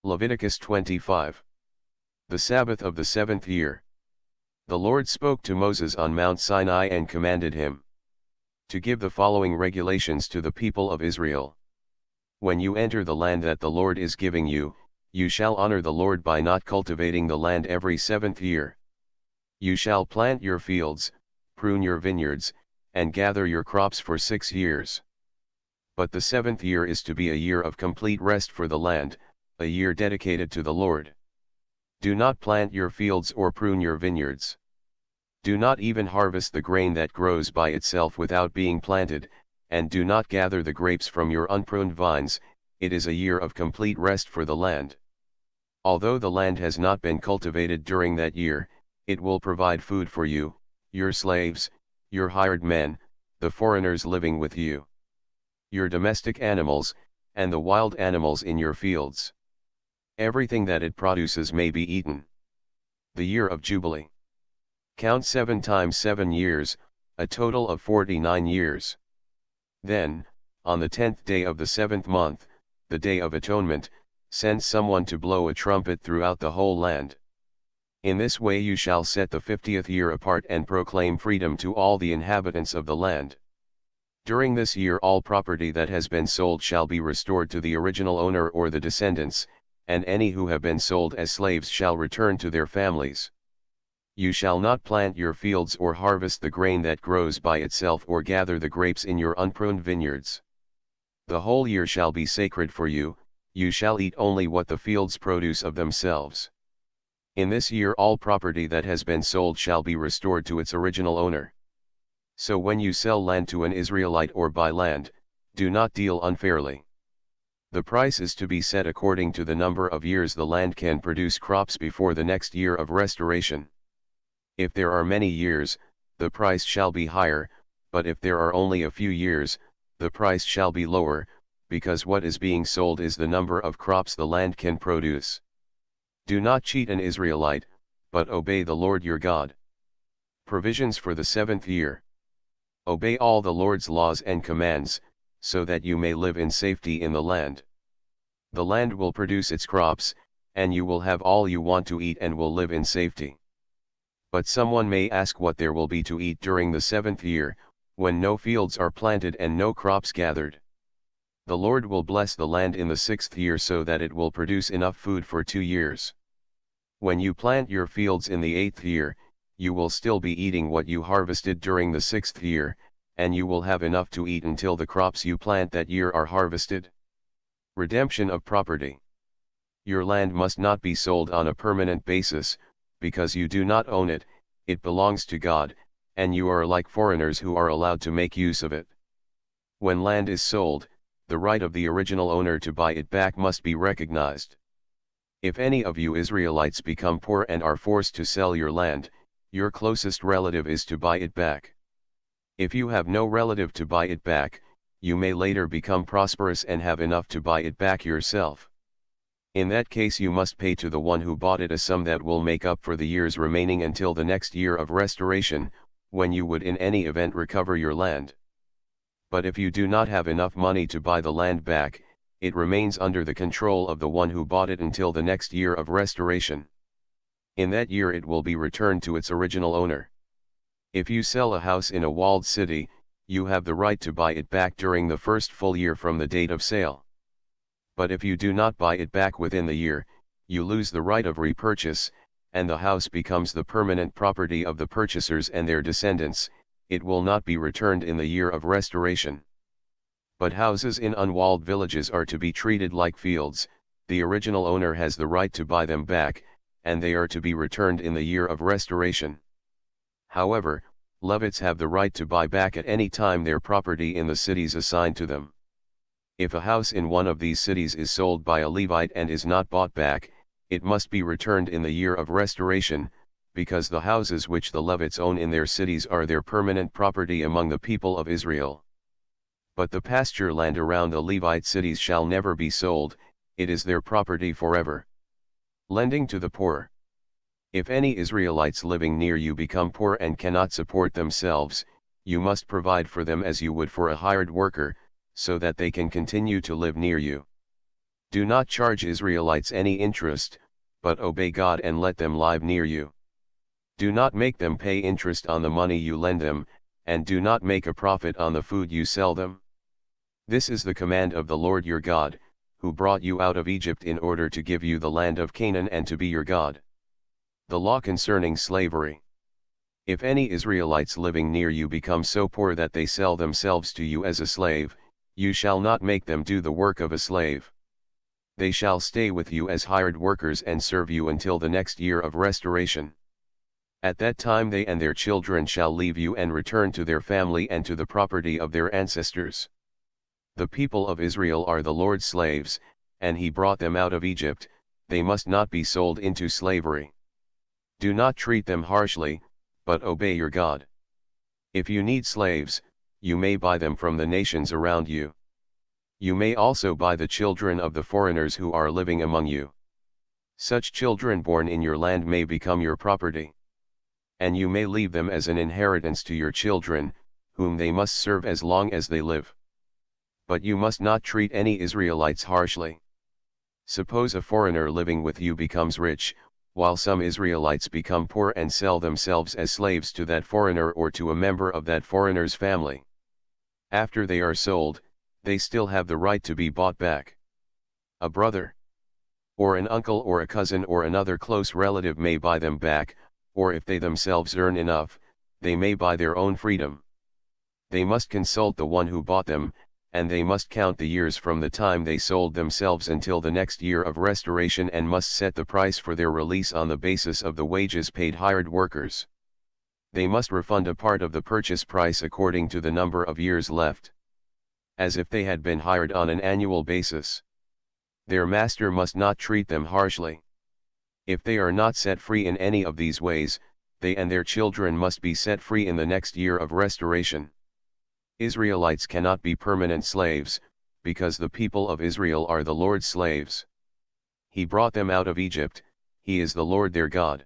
Leviticus 25. The Sabbath of the 7th year. The Lord spoke to Moses on Mount Sinai and commanded him to give the following regulations to the people of Israel. When you enter the land that the Lord is giving you, you shall honor the Lord by not cultivating the land every 7th year. You shall plant your fields, prune your vineyards, and gather your crops for 6 years. But the 7th year is to be a year of complete rest for the land, a year dedicated to the Lord. Do not plant your fields or prune your vineyards. Do not even harvest the grain that grows by itself without being planted, and do not gather the grapes from your unpruned vines. It is a year of complete rest for the land. Although the land has not been cultivated during that year, it will provide food for you, your slaves, your hired men, the foreigners living with you, your domestic animals, and the wild animals in your fields. Everything that it produces may be eaten. The year of Jubilee. Count 7 times 7 years, a total of 49 years. Then, on the 10th day of the 7th month, the Day of Atonement, send someone to blow a trumpet throughout the whole land. In this way you shall set the 50th year apart and proclaim freedom to all the inhabitants of the land. During this year all property that has been sold shall be restored to the original owner or the descendants, and any who have been sold as slaves shall return to their families. You shall not plant your fields or harvest the grain that grows by itself or gather the grapes in your unpruned vineyards. The whole year shall be sacred for you, you shall eat only what the fields produce of themselves. In this year all property that has been sold shall be restored to its original owner. So when you sell land to an Israelite or buy land, do not deal unfairly. The price is to be set according to the number of years the land can produce crops before the next year of restoration. If there are many years, the price shall be higher, but if there are only a few years, the price shall be lower, because what is being sold is the number of crops the land can produce. Do not cheat an Israelite, but obey the Lord your God. Provisions for the 7th year. Obey all the Lord's laws and commands, so that you may live in safety in the land. The land will produce its crops, and you will have all you want to eat and will live in safety. But someone may ask what there will be to eat during the 7th year, when no fields are planted and no crops gathered. The Lord will bless the land in the 6th year so that it will produce enough food for 2 years. When you plant your fields in the 8th year, you will still be eating what you harvested during the 6th year, and you will have enough to eat until the crops you plant that year are harvested. Redemption of property. Your land must not be sold on a permanent basis, because you do not own it, it belongs to God, and you are like foreigners who are allowed to make use of it. When land is sold, the right of the original owner to buy it back must be recognized. If any of you Israelites become poor and are forced to sell your land, your closest relative is to buy it back. If you have no relative to buy it back, you may later become prosperous and have enough to buy it back yourself. In that case you must pay to the one who bought it a sum that will make up for the years remaining until the next year of restoration, when you would in any event recover your land. But if you do not have enough money to buy the land back, it remains under the control of the one who bought it until the next year of restoration. In that year it will be returned to its original owner. If you sell a house in a walled city, you have the right to buy it back during the first full year from the date of sale. But if you do not buy it back within the year, you lose the right of repurchase, and the house becomes the permanent property of the purchasers and their descendants. It will not be returned in the year of restoration. But houses in unwalled villages are to be treated like fields, the original owner has the right to buy them back, and they are to be returned in the year of restoration. However, Levites have the right to buy back at any time their property in the cities assigned to them. If a house in one of these cities is sold by a Levite and is not bought back, it must be returned in the year of restoration, because the houses which the Levites own in their cities are their permanent property among the people of Israel. But the pasture land around the Levite cities shall never be sold, it is their property forever. Lending to the poor. If any Israelites living near you become poor and cannot support themselves, you must provide for them as you would for a hired worker, so that they can continue to live near you. Do not charge Israelites any interest, but obey God and let them live near you. Do not make them pay interest on the money you lend them, and do not make a profit on the food you sell them. This is the command of the Lord your God, who brought you out of Egypt in order to give you the land of Canaan and to be your God. The law concerning slavery. If any Israelites living near you become so poor that they sell themselves to you as a slave, you shall not make them do the work of a slave. They shall stay with you as hired workers and serve you until the next year of restoration. At that time they and their children shall leave you and return to their family and to the property of their ancestors. The people of Israel are the Lord's slaves, and he brought them out of Egypt. They must not be sold into slavery. Do not treat them harshly, but obey your God. If you need slaves, you may buy them from the nations around you. You may also buy the children of the foreigners who are living among you. Such children born in your land may become your property. And you may leave them as an inheritance to your children, whom they must serve as long as they live. But you must not treat any Israelites harshly. Suppose a foreigner living with you becomes rich, while some Israelites become poor and sell themselves as slaves to that foreigner or to a member of that foreigner's family. After they are sold, they still have the right to be bought back. A brother, or an uncle or a cousin or another close relative may buy them back, or if they themselves earn enough, they may buy their own freedom. They must consult the one who bought them, and they must count the years from the time they sold themselves until the next year of restoration and must set the price for their release on the basis of the wages paid hired workers. They must refund a part of the purchase price according to the number of years left, as if they had been hired on an annual basis. Their master must not treat them harshly. If they are not set free in any of these ways, they and their children must be set free in the next year of restoration. Israelites cannot be permanent slaves, because the people of Israel are the Lord's slaves. He brought them out of Egypt. He is the Lord their God.